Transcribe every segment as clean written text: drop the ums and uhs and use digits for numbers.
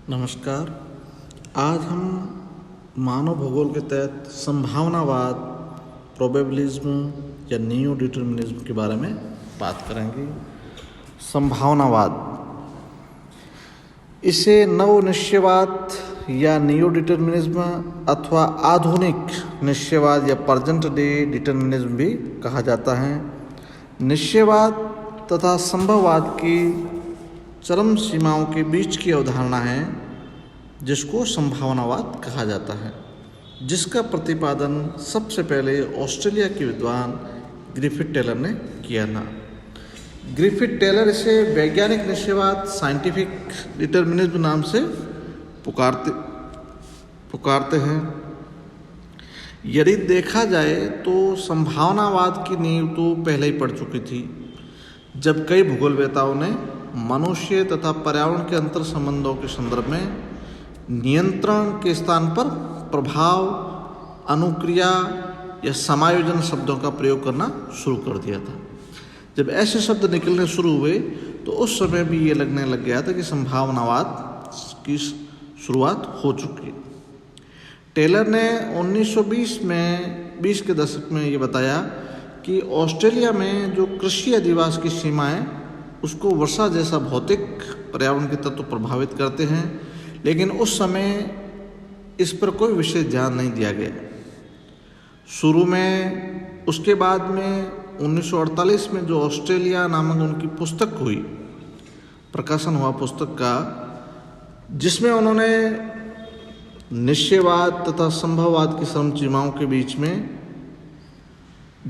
नमस्कार। आज हम मानव भूगोल के तहत संभावनावाद, प्रोबेबिलिज्म या नियो डिटर्मिनिज्म के बारे में बात करेंगे। संभावनावाद, इसे नव निश्चयवाद या नियो डिटर्मिनिज्म अथवा आधुनिक निश्चयवाद या प्रेजेंट डे डिटर्मिनिज्म भी कहा जाता है। निश्चयवाद तथा संभववाद की चरम सीमाओं के बीच की अवधारणा है जिसको संभावनावाद कहा जाता है, जिसका प्रतिपादन सबसे पहले ऑस्ट्रेलिया के विद्वान ग्रिफिथ टेलर ने किया था। ग्रिफिथ टेलर इसे वैज्ञानिक निश्चयवाद, साइंटिफिक डिटर्मिनिज्म नाम से पुकारते हैं। यदि देखा जाए तो संभावनावाद की नींव तो पहले ही पड़ चुकी थी, जब कई भूगोलवेताओं ने मनुष्य तथा पर्यावरण के अंतर संबंधों के संदर्भ में नियंत्रण के स्थान पर प्रभाव, अनुक्रिया या समायोजन शब्दों का प्रयोग करना शुरू कर दिया था। जब ऐसे शब्द निकलने शुरू हुए तो उस समय भी ये लगने लग गया था कि संभावनावाद की शुरुआत हो चुकी है। टेलर ने 1920 के दशक में ये बताया कि ऑस्ट्रेलिया में जो कृषि अधिवास की सीमाएं उसको वर्षा जैसा भौतिक पर्यावरण के तत्व प्रभावित करते हैं, लेकिन उस समय इस पर कोई विशेष ध्यान नहीं दिया गया। शुरू में, उसके बाद में 1948 में जो ऑस्ट्रेलिया नामक उनकी पुस्तक हुई, प्रकाशन हुआ पुस्तक का, जिसमें उन्होंने निश्चयवाद तथा संभववाद की चरम सीमाओं के बीच में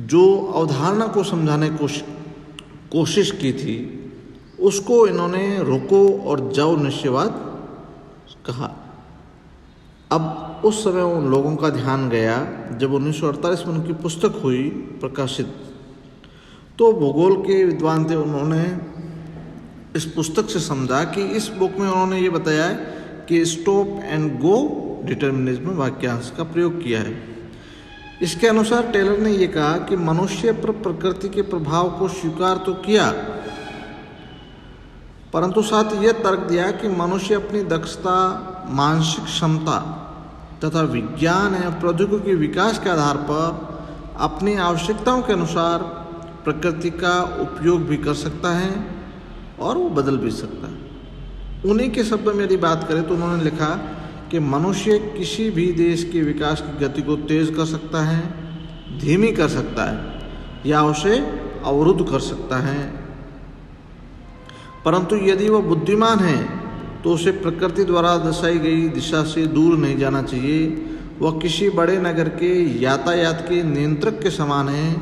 जो अवधारणा को समझाने की कोशिश की थी, उसको इन्होंने रुको और जाओ निश्चयवाद कहा। अब उस समय उन लोगों का ध्यान गया, जब 1948 में उनकी पुस्तक हुई प्रकाशित, तो भूगोल के विद्वान थे, उन्होंने इस पुस्तक से समझा कि इस बुक में उन्होंने ये बताया है कि स्टॉप एंड गो डिटर्मिनिज्म वाक्यांश का प्रयोग किया है। इसके अनुसार टेलर ने यह कहा कि मनुष्य पर प्रकृति के प्रभाव को स्वीकार तो किया, परंतु साथ यह तर्क दिया कि मनुष्य अपनी दक्षता, मानसिक क्षमता तथा विज्ञान एवं प्रौद्योगिकी के विकास के आधार पर अपनी आवश्यकताओं के अनुसार प्रकृति का उपयोग भी कर सकता है और वो बदल भी सकता है। उन्हीं के शब्दों में यदि बात करें तो उन्होंने लिखा कि मनुष्य किसी भी देश के विकास की गति को तेज कर सकता है, धीमी कर सकता है या उसे अवरुद्ध कर सकता है, परंतु यदि वह बुद्धिमान है तो उसे प्रकृति द्वारा दर्शाई गई दिशा से दूर नहीं जाना चाहिए। वह किसी बड़े नगर के यातायात के नियंत्रक के समान है,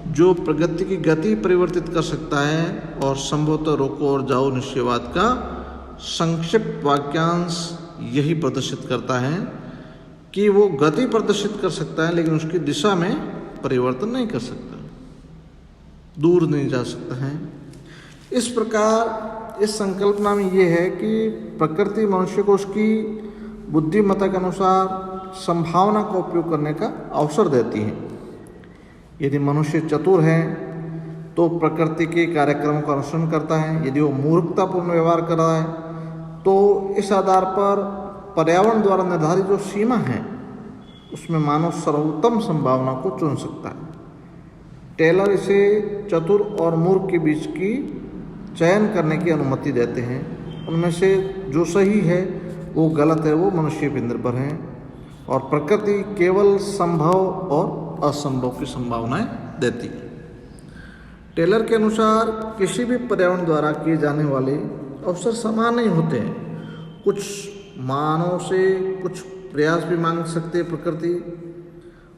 जो प्रगति की गति परिवर्तित कर सकता है। और संभवतः रोको और जाओ निश्चयवाद का संक्षिप्त वाक्यांश यही प्रदर्शित करता है कि वो गति प्रदर्शित कर सकता है, लेकिन उसकी दिशा में परिवर्तन नहीं कर सकता, दूर नहीं जा सकता है। इस प्रकार इस संकल्पना में ये है कि प्रकृति मनुष्य को उसकी बुद्धिमत्ता के अनुसार संभावना का उपयोग करने का अवसर देती है। यदि मनुष्य चतुर है तो प्रकृति के कार्यक्रमों का अनुसरण करता है। यदि वो मूर्खतापूर्ण व्यवहार कर रहा है तो इस आधार पर पर्यावरण द्वारा निर्धारित जो सीमा है उसमें मानव सर्वोत्तम संभावना को चुन सकता है। टेलर इसे चतुर और मूर्ख के बीच की चयन करने की अनुमति देते हैं। उनमें से जो सही है वो गलत है, वो मनुष्य पे निर्भर है, और प्रकृति केवल संभव और असंभव की संभावनाएं देती है। टेलर के अनुसार किसी भी पर्यावरण द्वारा किए जाने वाले अवसर समान नहीं होते हैं। कुछ मानव से कुछ प्रयास भी मांग सकते हैं प्रकृति,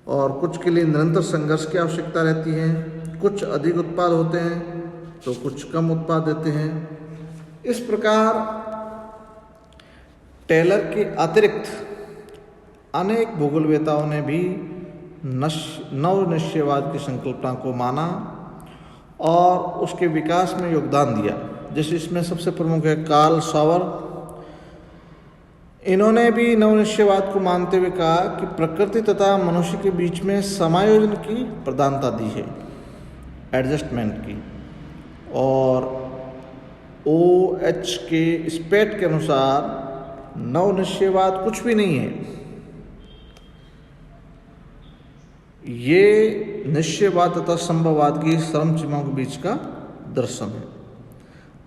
और कुछ के लिए निरंतर संघर्ष की आवश्यकता रहती है। कुछ अधिक उत्पाद होते हैं तो कुछ कम उत्पाद देते हैं। इस प्रकार टेलर के अतिरिक्त अनेक भूगोलवेताओं ने भी नव निश्चयवाद की संकल्पना को माना और उसके विकास में योगदान दिया। जैसे इसमें सबसे प्रमुख है कार्ल सॉवर। इन्होंने भी नव निश्चयवाद को मानते हुए कहा कि प्रकृति तथा मनुष्य के बीच में समायोजन की प्रधानता दी है, एडजस्टमेंट की। और OH के स्पेट के अनुसार नवनिश्चयवाद कुछ भी नहीं है। ये निश्चयवाद तथा संभववाद की चरम सीमाओं के बीच का दर्शन है।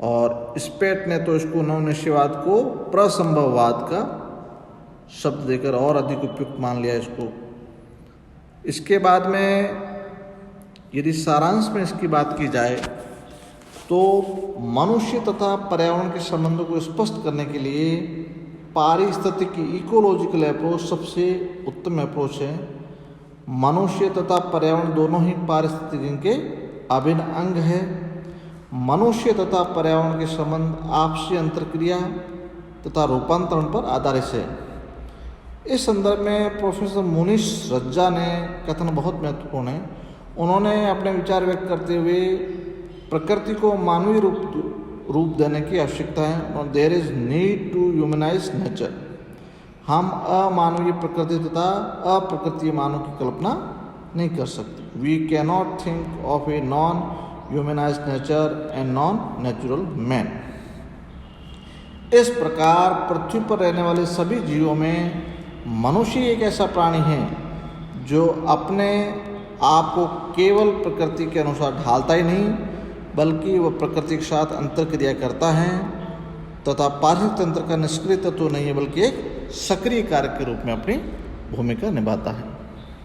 और स्पेट ने तो इसको नवनिश्चयवाद को प्रसंभववाद का शब्द देकर और अधिक उपयुक्त मान लिया इसको। इसके बाद में यदि सारांश में इसकी बात की जाए तो मनुष्य तथा पर्यावरण के संबंधों को स्पष्ट करने के लिए पारिस्थितिकी इकोलॉजिकल अप्रोच सबसे उत्तम अप्रोच है। मनुष्य तथा पर्यावरण दोनों ही पारिस्थितिकी के अभिन्न अंग है। मनुष्य तथा पर्यावरण के संबंध आपसी अंतरक्रिया तथा रूपांतरण पर आधारित है। इस संदर्भ में प्रोफेसर मुनीश रज्जा ने कथन बहुत महत्वपूर्ण है। उन्होंने अपने विचार व्यक्त करते हुए प्रकृति को मानवीय रूप देने की आवश्यकता है और there is need to humanise nature. हम अमानवीय प्रकृति तथा अप्रकृतीय मानव की कल्पना नहीं कर सकते। We can not think of a non humanise nature and non natural man. इस प्रकार पृथ्वी पर रहने वाले सभी जीवों में मनुष्य एक ऐसा प्राणी है जो अपने आप को केवल प्रकृति के अनुसार ढालता ही नहीं बल्कि वह प्रकृति के साथ अंतरक्रिया करता है तथा पारिस्थितिक तंत्र का निष्क्रिय तत्व नहीं है बल्कि एक सक्रिय कारक के रूप में अपनी भूमिका निभाता है।